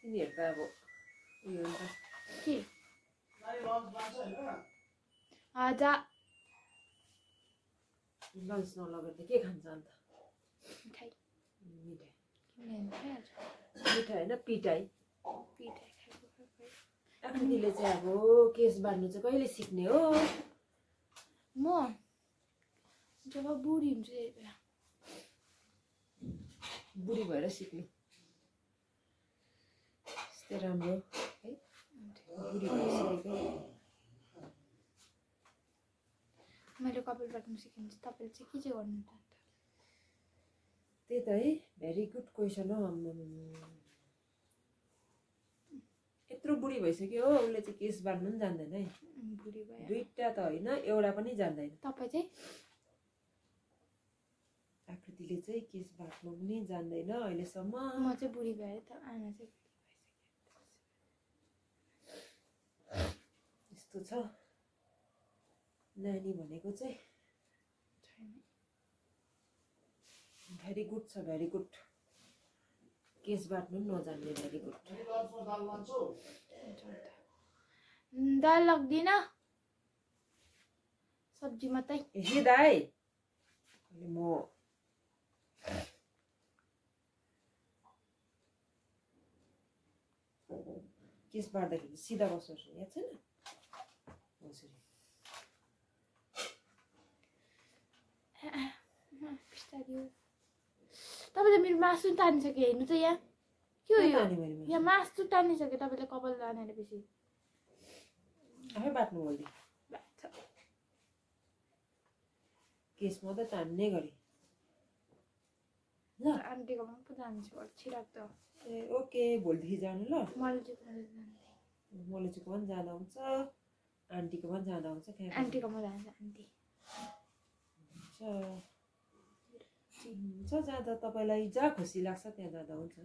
तिनीहरु त अब उयो हुन्छ के आजा लन्च नलगेर त के खान्छ अन्त मिठाई मिठाई किन आज मिठाई हैन पिटाई पिठाई खाएको आकृतिले चाहिँ अब केस बार्नु चाहिँ कहिले सिक्ने हो म जब बुढी हुन्छु त्यति बेला बुढी भएर सिक्नु त्यस्तै राम्रो है बुढी भइसकेको मैले कपाल बाट्नु सिकिन्छ तपाईले चाहिँ के चाहिँ गर्नु त त्यही त है भेरी गुड क्वेसन हो यत्रो बुढी भइसक्यो हो उसले चाहिँ केस बार्नु पनि जान्दैन है बुढी भयो दुईटा त होइन एउटा पनि जान्दैन तपाईँ चाहिँ आकृतिले चाहिँ केस बाट्नु पनि जान्दैन अहिलेसम्म म चाहिँ बुढी भएँ त आमा चाहिँ यस्तो छ नानी भनेको चाहिँ छैन भेरी गुड छ भेरी गुड केस बाट्नु पनि नजान्ने भेरी गुड दाल लाग्दिन सब्जी मात्रै ए दाइ म केस बाट्दाखेरि सिधा बस्नुपर्छ याद छैन यसरी बिस्तारै तपाईँले मेरो मासु तानिसक्यो हेर्नु त यहाँ के हो यो यहाँ मासु तानिसक्यो तपाईँले कपाल तानेर पछि आफै बाट्नु बोल्दै केस मात्रै तान्ने गरी ल आन्टीकोमा पो जान्छु अल्छी लाग्दो ए ओके भोलिदेखि जानु ल मैले चाहिँ मलेजीकोमा पनि जाँदा हुन्छ आन्टीकोमा पनि जाँदा हुन्छ आन्टीकोमा जान्छ आन्टी हुन्छ जाँदा तपाईँलाई जहाँ खुसी लाग्छ त्यहाँ जाँदा हुन्छ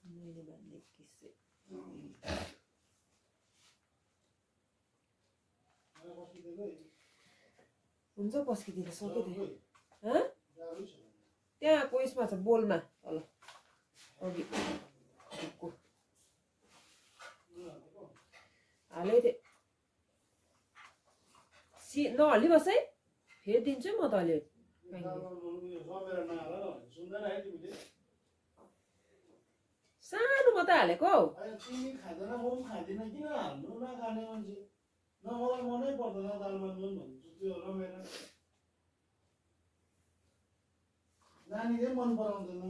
मैले भन्ने किस्से हुन्छ पस्किदिन सक्यो त्यहाँ कोइसमा छ बोलमा तल अघि हालै थिएँ नहल्ली बस है फेरि दिन्छु म त अहिले सानो मात्रै हालेको हौ नानीले मन पराउँदैन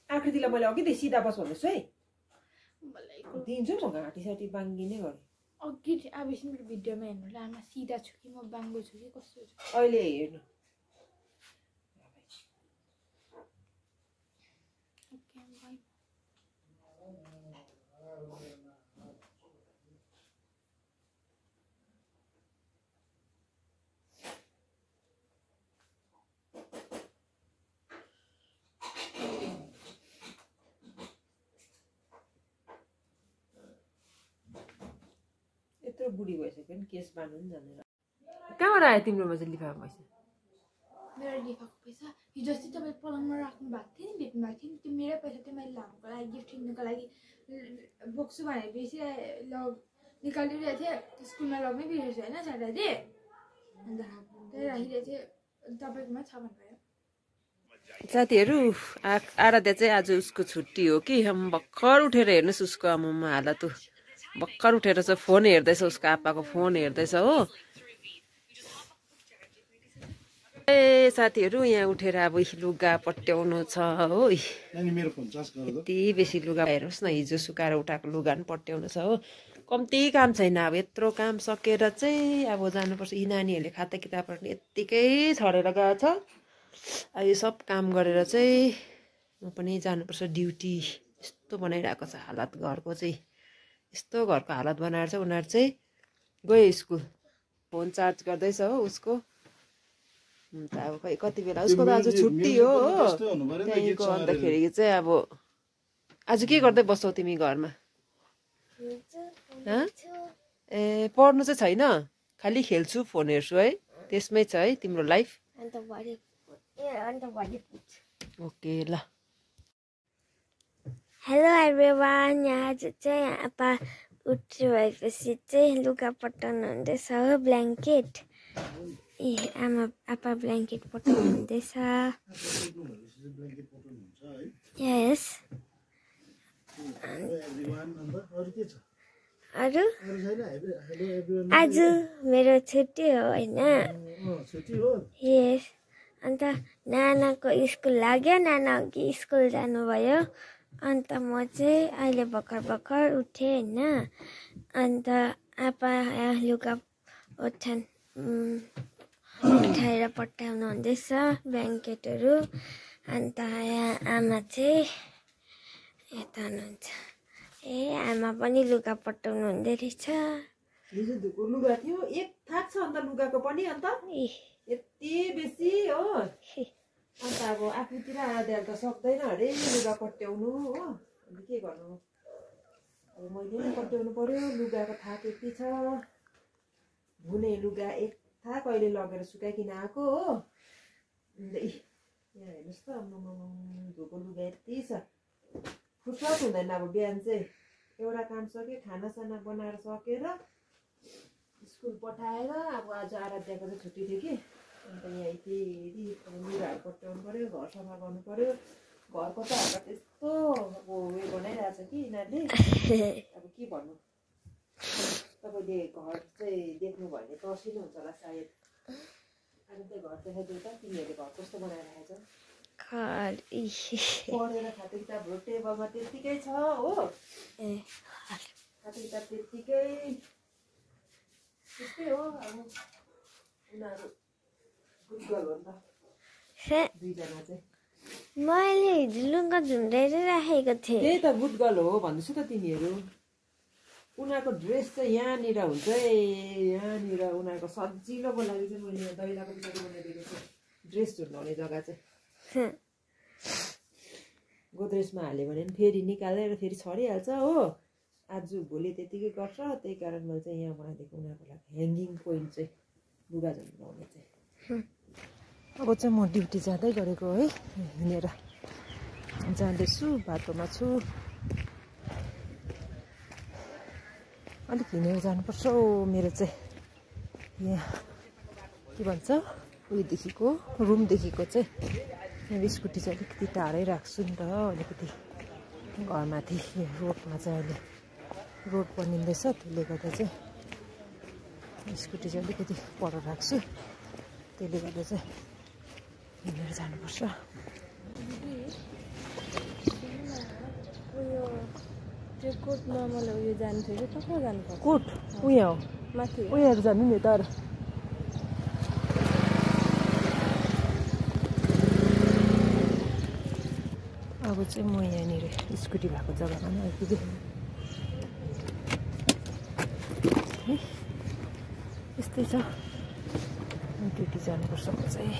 आकृतिलाई मैले अघि सिधा बस भन्दैछु है दिन्छु म घाँटीसाटी बाङ्गिने गरी अघि अब मेरो भिडियोमा हेर्नु ल आमा सिधा छु कि म बाङ्गो छु कि कस्तो छु अहिले हेर्नु यत्रो बुढी भइसक्यो नि केस बाँध्नु पनि जानेर कहाँबाट आयो तिम्रोमा चाहिँ लिफाफा पैसा मेरो लिफाको पैसा हिजो अस्ति तपाईँ पलङमा राख्नु भएको थियो नि भेट्नु भएको थियो नि त्यो मेरै पैसा थियो मैले लामुको लागि गिफ्ट किन्नुको लागि बोक्छु भनेर बेसी निकालिरहेको थिएँ स्कुलमा लग्नै बिर्सेछु होइन स्याटरडे अन्त त्यही राखिरहेको थिएँ तपाईँकोमा छ भन्नुभयो साथीहरू आराध्या चाहिँ आज उसको छुट्टी हो कि भर्खर उठेर हेर्नुहोस् उसको आमामा हालत भर्खर उठेर चाहिँ फोन हेर्दैछ उसको आप्पाको फोन हेर्दैछ हो ए साथीहरू यहाँ उठेर अब लुगा पट्याउनु छ हो यति बेसी लुगा हेर्नुहोस् न हिजो सुकाएर उठाएको लुगा पनि पट्याउनु छ हो कम्ती काम छैन अब यत्रो काम सकेर चाहिँ अब जानुपर्छ यी नानीहरूले खाता किताबहरू यत्तिकै छरेर गएको छ यो सब काम गरेर चाहिँ म पनि जानुपर्छ ड्युटी यस्तो बनाइरहेको छ हालत घरको चाहिँ यस्तो घरको हालत बनाएर चाहिँ उनीहरू चाहिँ गयो स्कुल। फोन चार्ज गर्दैछ हो उसको। अन्त अब खै कति बेला उसको त आज छुट्टी हो त्यहीँको। अन्तखेरि चाहिँ अब आज के गर्दै बस्छौ तिमी घरमा? ए पढ्नु चाहिँ छैन, खालि खेल्छु फोन हेर्छु है, त्यसमै छ है तिम्रो लाइफ? ओके ल। हेलो एभ्रिवान, यहाँ चाहिँ आपा उठ्नु भएपछि चाहिँ लुगा पटाउनु हुँदैछ हो, ब्ल्याङ्केट। ए आपा ब्ल्याङ्केट पटाउनु हुँदैछ। यस। अरू आज मेरो छुट्टी हो होइन? यस। अन्त नानाको स्कुल लाग्यो, नाना अघि स्कुल जानुभयो। अन्त म चाहिँ अहिले भर्खर उठेँ होइन। अन्त आपा लुगा उठाएर पटाउनु हुँदैछ ब्ल्याङ्केटहरू। अन्त यहाँ आमा चाहिँ यता हुनुहुन्छ। ए आमा पनि लुगा पटाउनु हुँदै रहेछ। हिजो धुको लुगा थियो, एक थाक छ अन्त लुगाको पनि। अन्त यति बेसी हो। अन्त अब आफूतिर आएर त सक्दैन अरे लुगा पट्याउनु हो। अन्त के गर्नु, अब मैले नै पट्याउनु पर्यो। लुगाको थाक यति छ, धुने लुगा एक थाक अहिले लगेर सुकाइकिन आएको हो। अन्त यहाँ हेर्नुहोस् त, धुको लुगा यति छ, फुर्सद हुँदैन। अब बिहान चाहिँ एउटा काम सक्यो, खानासाना बनाएर सकेर स्कुल पठाएर, अब आज आराध्यको चाहिँ छुट्टी थियो कि। अन्त यहाँ फेरि लुगाहरू पट्याउनु पऱ्यो, घर सफा गर्नु पऱ्यो। घरको त हालत त्यस्तो अब उयो बनाइरहेछ कि यिनीहरूले, अब के भन्नु। तपाईँले घर चाहिँ देख्नुभयो भने तर्सिनुहुन्छ होला सायद। अनि त्यो घर देखाइदियो त, तिमीहरूले घर कस्तो बनाइरहेछ? पढेर खाते किताबहरू टेबलमा त्यत्तिकै छ हो। खाते किताब त्यत्तिकै त्यस्तै हो। अब उनीहरू बुझ्गल हो नि त दुईजना चाहिँ। मैले हिजो लुगा धुँदै राखेको थिएँ। त्यही त बुझ्गल हो भन्दैछु त तिमीहरू। उनीहरूको ड्रेस चाहिँ यहाँनिर हुन्छ है, यहाँनिर उनीहरूको सजिलोको लागि चाहिँ मैले यहाँ दैलाको पछाडि बनाइदिएको छु ड्रेस धुन्ने जग्गा चाहिँ। गोद्रेजमा हाल्यो भने फेरि निकालेर फेरि छरिहाल्छ हो। आज भोलि त्यतिकै गर्छ, त्यही कारण मैले चाहिँ यहाँ बनाइदिएको उनीहरूको लागि ह्याङ्गिङ पोइन्ट चाहिँ लुगा झुन्डाउने चाहिँ। अब चाहिँ म ड्युटी जाँदै गरेको है, हिँडेर जाँदैछु, बाटोमा छु। अलिक हिँडेर जानुपर्छ हो मेरो चाहिँ। यहाँ के भन्छ उयोदेखिको रुमदेखिको चाहिँ यहाँ स्कुटी चाहिँ अलिकति टाढै राख्छु नि त। अलिकति घरमाथि रोडमा चाहिँ अहिले रोड बनिँदैछ, त्यसले गर्दा चाहिँ स्कुटी चाहिँ अलिकति पर राख्छु। त्यसले गर्दा चाहिँ हिँडेर जानुपर्छ। त्यो कोटमा मलाई उयो जानु थियो कि कहाँ जानुपर्छ? कोट उयो हो माथि उयोहरू जानु नि तर। अब चाहिँ म यहाँनिर स्कुटी भएको जग्गामा नै आइपुगेँ। यस्तै छ, ड्युटी जानुपर्छ म चाहिँ।